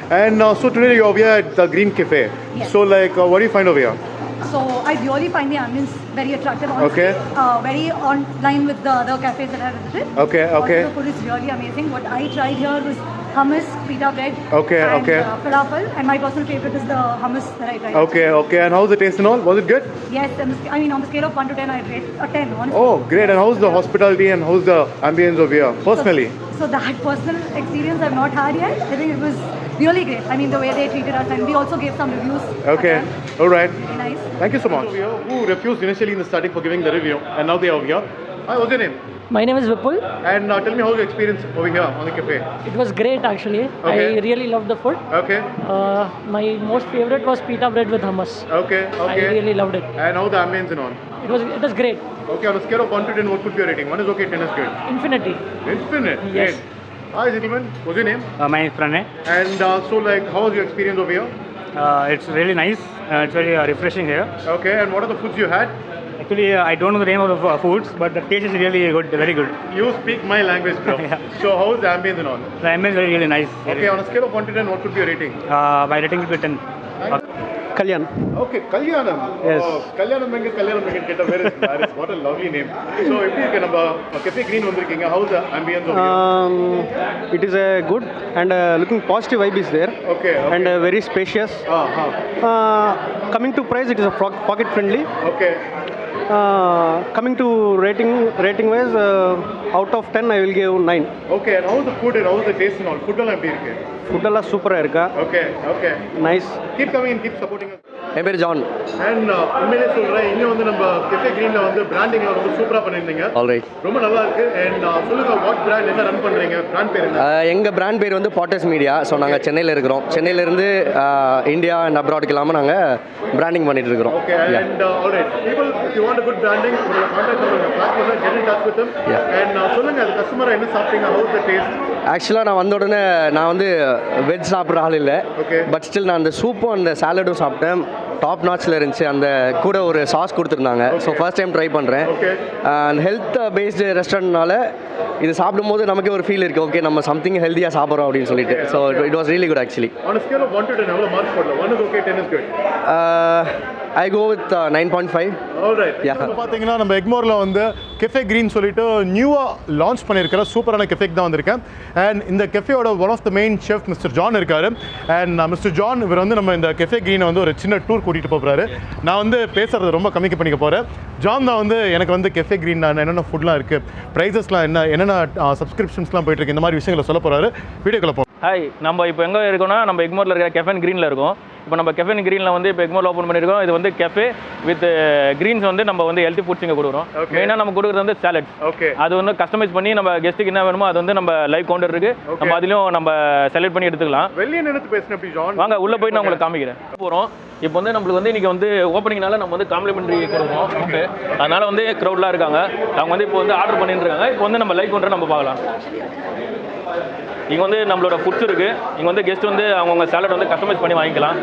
And so today you're over here at the Green Cafe. Yes. So like, what do you find over here? So I really find the ambience very attractive, honestly. Okay. Very on line with the other cafes that I've visited. Okay, okay. Also, the food is really amazing. What I tried here was hummus, pita bread, Okay, and okay. falafel. And my personal favorite is the hummus that I tried. Okay, okay. And how's the taste and all? Was it good? Yes, I mean on the scale of 1 to 10, I'd rate a 10. Honestly. Oh, great. And how's the hospitality and how's the ambience over here, personally? So that personal experience I've not had yet. I think it was really great. I mean the way they treated us, and we also gave some reviews. Okay, all right. Very nice. Thank you so much. Who refused initially in the starting for giving the review, and now they are over here. Hi, what's your name? My name is Vipul. And tell me how's your experience over here on the cafe? It was great actually. Okay. I really loved the food. Okay, My most favorite was pita bread with hummus. okay, I okay. really loved it. And how the ambience and all? It was great. Okay, on a scale of 1 to 10, what could be your rating? 1 is okay, 10 is good. Infinity. Infinite. Yes. Great. Hi, gentlemen. What's your name? My name is Pranay. And so, like, how was your experience over here? It's really nice. It's very refreshing here. Okay, and what are the foods you had? Actually, I don't know the name of the foods, but the taste is really good, very good. You speak my language, bro. Yeah. So, how is the ambience and all? The ambience is really nice. Okay, on a scale of 1 to 10, what could be your rating? My rating will be 10. Kalyan. Okay, Kalyanam. Yes. Oh, Kalyanam Venkata, where is Paris? What a lovely name. So, if you can Cafe Green vandirukeenga, how is the ambience over here? It is a good and looking positive vibe is there. Okay, okay. And very spacious. Coming to price, it is a pocket friendly. Okay. Coming to rating wise, out of 10 I will give 9. Okay, and how is the food and how is the taste and all? Food all எப்படி இருக்கு? Food all super irka. Okay, okay. Nice. Keep coming and keep supporting us. என் பேர் John. And உண்மையிலே சொல்றேன், இங்க வந்து நம்ம Cafe Greenல வந்து பிராண்டிங்ல ரொம்ப சூப்பரா பண்ணிருந்தீங்க. ஆல்ரைட். ரொம்ப நல்லா இருக்கு. And சொல்லுங்க வாட் பிராண்ட் என்ன ரன் பண்றீங்க? பிராண்ட் பேர் என்ன? எங்கள் பிராண்ட் பேர் வந்து பாட்டர்ஸ் மீடியா. ஸோ நாங்கள் சென்னையில் இருக்கிறோம். சென்னையிலேருந்து இந்தியா அண்ட் அப்ராடுக்கு இல்லாமல் நாங்கள் பிராண்டிங் பண்ணிட்டு இருக்கிறோம். Okay, and alright. People, if you want a good branding, உங்களோட கான்டாக்ட் பண்ணுங்க. கிளாஸ் பண்ண get in touch with them. And சொல்லுங்க அது கஸ்டமரா என்ன சாப்பிட்டீங்க? How is the taste? ஆக்சுவலாக நான் வந்த உடனே நான் வந்து வெஜ் சாப்பிட்ற ஆள் இல்லை. Okay. பட் ஸ்டில் நான் அந்த சூப்பும் அந்த சாலடும் சாப்பிட்டேன். டாப் நாட்சில் இருந்துச்சு. அந்த கூட ஒரு சாஸ் கொடுத்துருந்தாங்க. ஸோ ஃபர்ஸ்ட் டைம் ட்ரை பண்ணுறேன். அண்ட் ஹெல்த் பேஸ்டு ரெஸ்டாரண்ட்னால இது சாப்பிடும்போது நமக்கே ஒரு ஃபீல் இருக்குது, ஓகே நம்ம சம்திங் ஹெல்த்தியாக சாப்பிட்றோம் அப்படின்னு சொல்லிட்டு. So it was really good actually. On a scale of 1 to 10, எவ்வளோ மார்க் போடலாம்? 1 is okay, 10 is good. I go with 9.5. Alright. இப்போ பார்த்தீங்கன்னா நம்ம எக்மோரில் வந்து கெஃபே கிரீன் சொல்லிட்டு நியூவாக லான்ச் பண்ணியிருக்கிற சூப்பரான கெஃபேக்கு தான் வந்திருக்கேன். அண்ட் இந்த கெஃபேயோட one of the main chef mister John இருக்காரு. அண்ட் மிஸ்டர் ஜான் இவர் வந்து நம்ம இந்த கெஃபே கிரீனை வந்து ஒரு சின்ன டூர் கூட்டிகிட்டு போகிறாரு. நான் வந்து பேசுகிறது ரொம்ப கம்மிக்க பண்ணிக்க போகிறேன். ஜான் தான் வந்து எனக்கு வந்து கெஃபே கிரீன் என்னென்ன ஃபுட்லாம் இருக்குது, ப்ரைஸஸ்லாம் என்னென்ன சப்ஸ்கிரிப்ஷன்ஸ்லாம் போயிட்டுருக்கு, இந்த மாதிரி விஷயங்களை சொல்ல போகிறாரு. வீடியோக்குள்ள போகிறோம். ஹாய், நம்ம இப்போ எங்கே இருக்கோம்னா நம்ம எக்மோரில் இருக்கிற கெஃபன் க்ரீனில் இருக்கோம். இப்போ நம்ம கெஃபன் க்ரீனில் வந்து இப்போ எக்மோரில் ஓப்பன் பண்ணியிருக்கோம். இது வந்து கெஃபே வித் க்ரீன்ஸ் வந்து நம்ம வந்து ஹெல்த்தி ஃபுட்ஸ் இங்கே கொடுக்குறோம். மெயினாக நம்ம கொடுக்குறது வந்து சாலட். ஓகே. அது வந்து கஸ்டமைஸ் பண்ணி நம்ம கெஸ்ட்டுக்கு என்ன வேணுமோ அது வந்து நம்ம லைவ் கவுண்டர் இருக்குது, நம்ம அதிலும் நம்ம செலக்ட் பண்ணி எடுத்துக்கலாம். வெளியே நினைத்து பேசுகிறேன் அப்படி ஜான். வாங்க உள்ளே போயிட்டு நான் உங்களுக்கு காமிக்கிறேன். போகிறோம். இப்போ வந்து நம்மளுக்கு வந்து இன்றைக்கி வந்து ஓப்பனிங்னால நம்ம வந்து காம்ப்ளிமெண்ட்ரி கொடுக்குறோம் ஃபுட்டு. அதனால் வந்து க்ரௌட்லாம் இருக்காங்க. அவங்க வந்து இப்போ வந்து ஆர்டர் பண்ணிட்டு இருக்காங்க. இப்போ வந்து நம்ம லைவ் கவுண்டரை நம்ம பார்க்கலாம். இங்கே வந்து நம்மளோட ஃபுட்ஸ் இருக்குது. இங்கே வந்து கெஸ்ட் வந்து அவங்கவுங்க சாலட் வந்து கஸ்டமைஸ் பண்ணி வாங்கிக்கலாம்.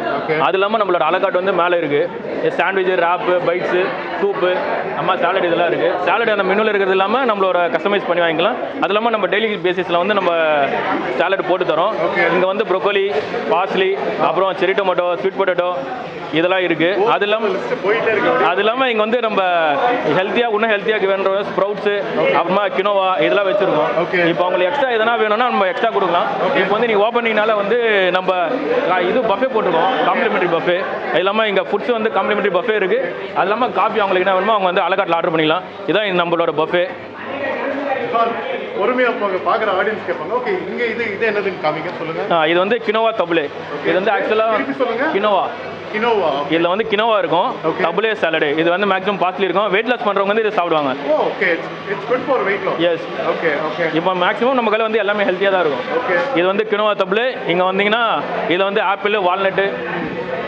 அது இல்லாமல் நம்மளோட அலகாட் வந்து மேலே இருக்குது. சாண்ட்விச், ராப்பு, பைட்ஸு, சூப்பு, நம்ம சாலட் இதெல்லாம் இருக்குது. சாலட் அந்த மெனுவில் இருக்கிறது இல்லாமல் நம்மளோட கஸ்டமைஸ் பண்ணி வாங்கிக்கலாம். அது இல்லாமல் நம்ம டெய்லி பேசிஸில் வந்து நம்ம சாலட் போட்டு தரோம். இங்கே வந்து ப்ரொக்கோலி, பார்ஸ்லி, அப்புறம் செரி டொமேட்டோ, ஸ்வீட் பொட்டேட்டோ இதெல்லாம் இருக்குது. அது இல்லாமல் இங்கே வந்து நம்ம ஹெல்த்தியாக இன்னும் ஹெல்த்தியாக வேணுற ஸ்ப்ரவுட்ஸு, அப்புறமா கினோவா இதெல்லாம் வச்சுருக்கோம். இப்போ அவங்களுக்கு எக்ஸ்ட்ரா எதனா வேணும்னா நம்ம எக்ஸ்ட்ரா கொடுக்கலாம். இப்போ வந்து நீங்கள் ஓப்பனிங்னால வந்து நம்ம இது பஃபே போட்டிருக்கோம், காம்ப்ளிமெண்ட்ரி பஃபே. அது இல்லாமல் இங்கே ஃபுட்ஸ் வந்து காம்ப்ளிமெண்ட்ரி பஃபே இருக்குது. அது இல்லாமல் காஃபி அவங்களுக்கு என்ன வேணுமோ அவங்க வந்து அலகாட்டில் ஆர்டர் பண்ணிக்கலாம். இதுதான் நம்மளோட பஃபே. பொறுமையாக பார்க்குற ஆடியன்ஸ் கேட்பாங்க. ஓகே, இங்கே இது என்னதுன்னு காமிங்க, சொல்லுங்கள். இது வந்து கினோவா தபுலே. இது வந்து ஆக்சுவலாக கினோவா. இதில் வந்து கினோவா இருக்கும், தபுலே சாலடு. இது வந்து மேக்ஸிமம் காஸ்ட்லி இருக்கும். வெயிட் லாஸ் பண்ணுறவங்க வந்து இதை சாப்பிடுவாங்க. எஸ். இப்போ மேக்ஸிமம் நம்ம கையில் வந்து எல்லாமே ஹெல்த்தியாக தான் இருக்கும். இது வந்து கினோவா தபுலே. இங்கே வந்தீங்கன்னா இதில் வந்து ஆப்பிள், வால்நட்டு,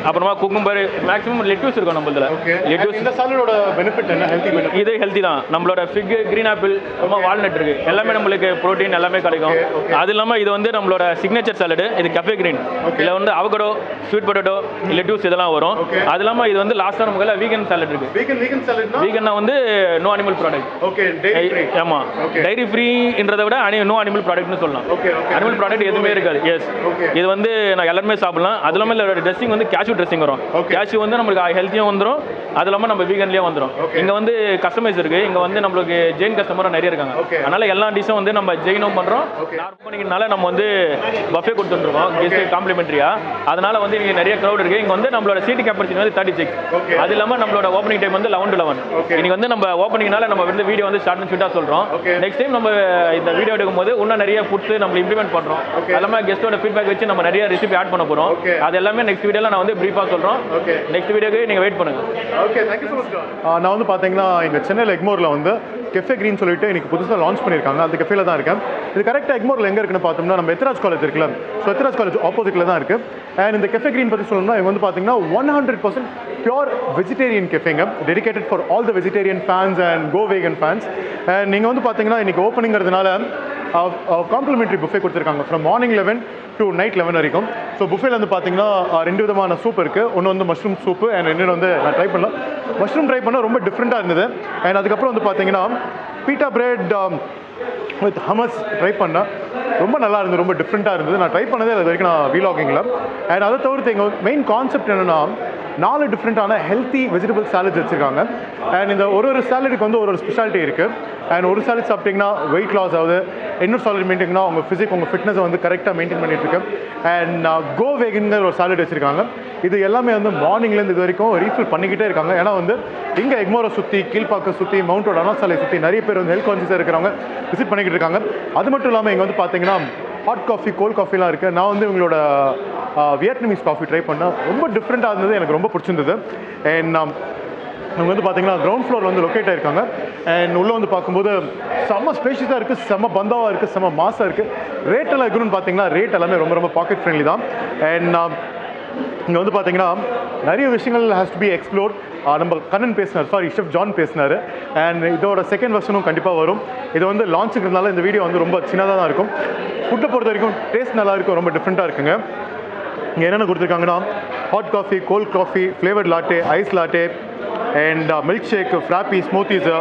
அப்புறமா குக்கும்பர் மேக்ஸிமம் லெட்யூஸ் இருக்கும் நம்மளதுல லெட்யூஸ். இந்த சாலடோட பெனிஃபிட் என்ன? ஹெல்த்தி பெனிஃபிட் இது ஹெல்த்தி தான். நம்மளோட ஃபிக், கிரீன் ஆப்பிள், அப்புறமா வால்நட் இருக்கு, எல்லாமே நம்மளுக்கு ப்ரோட்டீன் எல்லாமே கிடைக்கும். அது இல்லாமல் இது வந்து நம்மளோட சிக்னேச்சர் சாலடு. இது கஃபே கிரீன். இதில் வந்து அவகடோ, ஸ்வீட் பொட்டேட்டோ, லெட்யூஸ் இதெல்லாம் வரும். அது இல்லாமல் இது வந்து லாஸ்ட்டாக நமக்கு வீகன் சாலட் இருக்கு. வீகன் சாலட்னா வீகன்னா வந்து no animal product. Okay, dairy free. ஆமாம், டைரி ஃப்ரீன்றதை விட நோ அனிமல் ப்ராடக்ட்னு சொல்லலாம். அனிமல் ப்ராடக்ட் எதுவுமே இருக்காது. எஸ், இது வந்து நான் எல்லாருமே சாப்பிடலாம். அது இல்லாமல் இல்லை ட்ரெஸ்ஸிங் வந்து கேஷ்யூ ட்ரெஸ்ஸிங் வரும். கேஷ்யூ வந்து நம்மளுக்கு ஹெல்த்தியும் வந்துடும், அது இல்லாமல் நம்ம வீகன்லேயே வந்துடும். இங்கே வந்து கஸ்டமைஸ் இருக்கு. இங்கே வந்து நம்மளுக்கு ஜெயின் கஸ்டமரும் நிறைய இருக்காங்க. அதனால எல்லா டிஷ்ஷும் வந்து நம்ம ஜெயினும் பண்ணுறோம். ஓப்பனிங்னால நம்ம வந்து பஃபே கொடுத்துருக்கோம் கெஸ்ட் காம்ப்ளிமெண்ட்ரியா. அதனால வந்து இங்கே நிறைய க்ரௌட் இருக்கு. இங்கே வந்து நம்மளோட சீட்டு கெப்பாசிட்டி வந்து 36. அது இல்லாமல் நம்மளோட ஓப்பனிங் டைம் வந்து 11 to 11. இன்னைக்கு வந்து நம்ம ஓப்பனிங்னால நம்ம வந்து வீடியோ வந்து ஷார்ட் அண்ட் ஸ்வீட்டாக சொல்கிறோம். நெக்ஸ்ட் டைம் நம்ம இந்த வீடியோ எடுக்கும்போது இன்னும் நிறைய ஃபுட்ஸ் நம்ம இம்ப்ளிமெண்ட் பண்ணுறோம். எல்லாமே கெஸ்ட்டோட ஃபீட்பேக் வச்சு நம்ம நிறைய ரெசிபி ஆட் பண்ண போகிறோம். அது எல்லாமே நெக்ஸ்ட் வீடியோவில் நான் வந்து ப்ரீஃபாக சொல்கிறோம். நெக்ஸ்ட் வீடியோக்கு நீங்கள் வெயிட் பண்ணுங்க. Okay, thank you so much. நான் வந்து பார்த்தீங்கன்னா இங்கே சென்னையில் எக்மோரில் வந்து கெஃபே கிரீன் சொல்லிட்டு இன்னைக்கு புதுசாக லான்ச் பண்ணியிருக்காங்க. அந்த கெஃபேல தான் இருக்கேன். இது கரெக்டாக எக்மோரில் எங்கே இருக்குன்னு பார்த்தோம்னா நம்ம எத்ராஜ் காலேஜ் இருக்குல்ல, ஸோ எத்ராஜ் காலேஜ் ஆப்போசிட்டில் தான் இருக்குது. அண்ட் இந்த கெஃபே கிரீன் பற்றி சொல்லணும்னா இவங்க வந்து பார்த்தீங்கன்னா 100% பியூர் வெஜிடேரியன் கெஃபேங்க, dedicated for all the vegetarian fans and go vegan fans. And நீங்கள் வந்து பார்த்தீங்கன்னா இன்றைக்கி ஓப்பனிங்கிறதுனால காம்ப்ளிமெண்ட்ரி புஃபே கொடுத்துருக்காங்க ஃப்ரம் மார்னிங் 11 to நைட் 11 வரைக்கும். ஸோ புஃபேல வந்து பார்த்தீங்கன்னா 2 விதமான சூப் இருக்குது. ஒன்று வந்து மஷ்ரூம் சூப்பு அண்ட் இன்னொன்று வந்து நான் ட்ரை பண்ணலாம். மஷ்ரூம் ட்ரை பண்ணால் ரொம்ப டிஃப்ரெண்ட்டாக இருந்தது. அண்ட் அதுக்கப்புறம் வந்து பார்த்தீங்கன்னா beta bread with humus try பண்ணேன். ரொம்ப நல்லா இருந்தது, ரொம்ப டிஃப்ரெண்ட்டாக இருந்தது. நான் ட்ரை பண்ணதே அது வரைக்கும் நான் வீலாகிங்கில். அண்ட் அதை தவிர்த்து எங்கள் மெயின் கான்செப்ட் என்னென்னா 4 டிஃப்ரெண்ட்டான ஹெல்த்தி வெஜிடபிள் சாலட்ஸ் வச்சுருக்காங்க. அண்ட் இந்த ஒரு சாலடுக்கு வந்து ஒரு ஸ்பெஷாலிட்டி இருக்குது. அண்ட் ஒரு சாலட் சாப்பிட்டிங்கன்னா வெயிட் லாஸ் ஆகுது, இன்னொரு சாலட் மெயின்டைன்னா உங்கள் உங்கள் ஃபிட்னஸை வந்து கரெக்டாக மெயின்டைன் பண்ணிட்டு இருக்கு. அண்ட் கோ வேகன்கிற ஒரு சாலட் வச்சுருக்காங்க. இது எல்லாமே வந்து மார்னிங்லேருந்து இது வரைக்கும் ரீஃபில் பண்ணிக்கிட்டே இருக்காங்க. ஏன்னா வந்து இங்கே எக்மோரை சுற்றி, கீழ்பாக்கம் சுற்றி, மவுண்ட் ரோட் அனாசாலை சுற்றி நிறைய பேர் வந்து ஹெல்த் கான்சியஸாக இருக்கிறவங்க விசிட் பண்ணிக்கிட்டு இருக்காங்க. அது மட்டும் இல்லாமல் இங்கே வந்து பார்த்தீங்கன்னா ஹாட் காஃபி, கோல்ட் காஃபிலாம் இருக்குது. நான் வந்து இவங்களோட வியட்நாமீஸ் காஃபி ட்ரை பண்ணேன். ரொம்ப டிஃப்ரெண்ட்டாக இருந்தது, எனக்கு ரொம்ப பிடிச்சிருந்தது. அண்ட் அவங்க வந்து பார்த்தீங்கன்னா கிரவுண்ட் ஃப்ளோர் வந்து லொக்கேட் ஆகிருக்காங்க. அண்ட் உள்ளே வந்து பார்க்கும்போது செம்ம ஸ்பேஷியஸாக இருக்குது, செம்ம பந்தாவாக இருக்குது, செம்ம மாசாக இருக்குது. ரேட்டெல்லாம் இருக்குன்னு பார்த்தீங்கன்னா ரேட் எல்லாமே ரொம்ப ரொம்ப பாக்கெட் ஃப்ரெண்ட்லி தான். அண்ட் இங்கே வந்து பார்த்தீங்கன்னா நிறைய விஷயங்கள் ஹேஸ் டு பி எக்ஸ்ப்ளோர்ட். நம்ம கண்ணன் பேசினார், ஷெஃப் ஜான் பேசினார். அண்ட் இதோட செகண்ட் வெர்ஷனும் கண்டிப்பாக வரும். இது வந்து லான்ச்சுக்கிறதுனால இந்த வீடியோ வந்து ரொம்ப சின்னதாக தான் இருக்கும். ஃபுட்டை பொறுத்த வரைக்கும் டேஸ்ட் நல்லா இருக்கும், ரொம்ப டிஃப்ரெண்ட்டாக இருக்குங்க. இங்கே என்னென்ன கொடுத்துருக்காங்கன்னா hot coffee, cold coffee, flavoured latte, ice latte and milk shake, frappe, smoothies,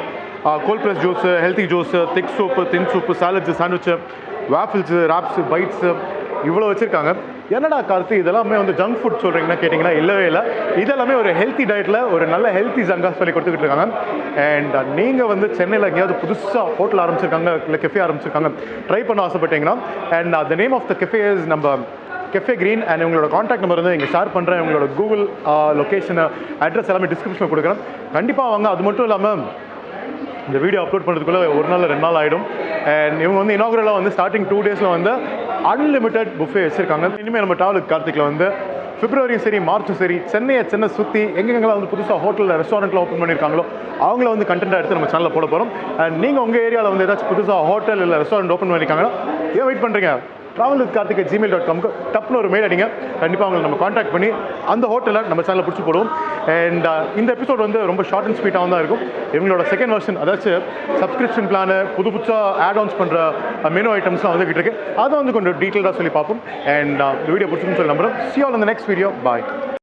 cold press juice, healthy juice, thick soup, thin soup, salads, sandwich, waffles, wraps, bites இவ்வளோ வச்சுருக்காங்க. என்னடா கார்த்தி இதெல்லாமே வந்து ஜங்க் ஃபுட் சொல்கிறீங்கன்னா கேட்டிங்கன்னா இல்லவே இல்லை. இதெல்லாமே ஒரு ஹெல்த்தி டயட்டில் ஒரு நல்ல ஹெல்த்தி ஜங்கா சொல்லி கொடுத்துக்கிட்டு இருக்காங்க. அண்ட் நீங்கள் வந்து சென்னையில் எங்கேயாவது புதுசாக ஹோட்டல் ஆரம்பிச்சிருக்காங்க, இல்லை கெஃபே ஆரம்பிச்சிருக்காங்க, ட்ரை பண்ண ஆசைப்பட்டீங்கன்னா and the name of the cafe is நம்ம கெஃபே கிரீன். அண்ட் உங்களோட காண்டாக்ட் நம்பர் வந்து இங்கே ஷேர் பண்ணுறேன். உங்களோட கூகுள் லொக்கேஷனு, அட்ரஸ் எல்லாமே டிஸ்கிரிப்ஷனில் கொடுக்குறேன். கண்டிப்பாக வாங்க. அது மட்டும் இல்லாமல் இந்த வீடியோ அப்லோட் பண்ணுறதுக்குள்ளே 1 நாள் 2 நாள் ஆகிடும். அண்ட் இவங்க வந்து இனாகுரலாக வந்து ஸ்டார்டிங் 2 டேஸில் வந்து அன்லிமிட்டட் புஃபே வச்சுருக்காங்க. இனிமேல் நம்ம ட்ராவல் கார்த்திகில் வந்து பிப்ரவரியும் சரி மார்ச்சும் சரி சென்னை சுற்றி எங்கெங்கெல்லாம் வந்து புதுசாக ஹோட்டலில் ரெஸ்டாரண்ட்டில் ஓப்பன் பண்ணியிருக்காங்களோ அவங்கள வந்து கண்டென்ட்டாக எடுத்து நம்ம சேனலில் போட போகிறோம். அண்ட் நீங்கள் உங்கள் ஏரியாவில் வந்து ஏதாச்சும் புதுசாக ஹோட்டல் இல்லை ரெஸ்டாரண்ட் ஓப்பன் பண்ணியிருக்காங்கன்னா ஏன் வெயிட் பண்ணுறீங்க? travelwithkarthik@gmail.com டப்னு ஒரு மெயில் அடிங்க. கண்டிப்பாக அவங்களை நம்ம காண்டாக்ட் பண்ணி அந்த ஹோட்டலில் நம்ம சேனலில் பிடிச்சி போடுவோம். அண்ட் இந்த எபிசோட் வந்து ரொம்ப ஷார்ட் அண்ட் ஸ்வீட்டாக தான் இருக்கும். இவங்களோட செகண்ட் வெர்ஷன் அதாச்சும் சப்ஸ்கிரிப்ஷன் பிளானு புதுசாக ஆட் ஆன்ஸ் பண்ணுற மெனு ஐட்டம்ஸ்லாம் வந்துகிட்டு இருக்கு. அதை வந்து கொஞ்சம் டீட்டெயிலாக சொல்லி பார்ப்போம். அண்ட் இந்த வீடியோ பிடிச்சிருக்குன்னு சொல்லி நம்புறோம். See you all in the next video. Bye.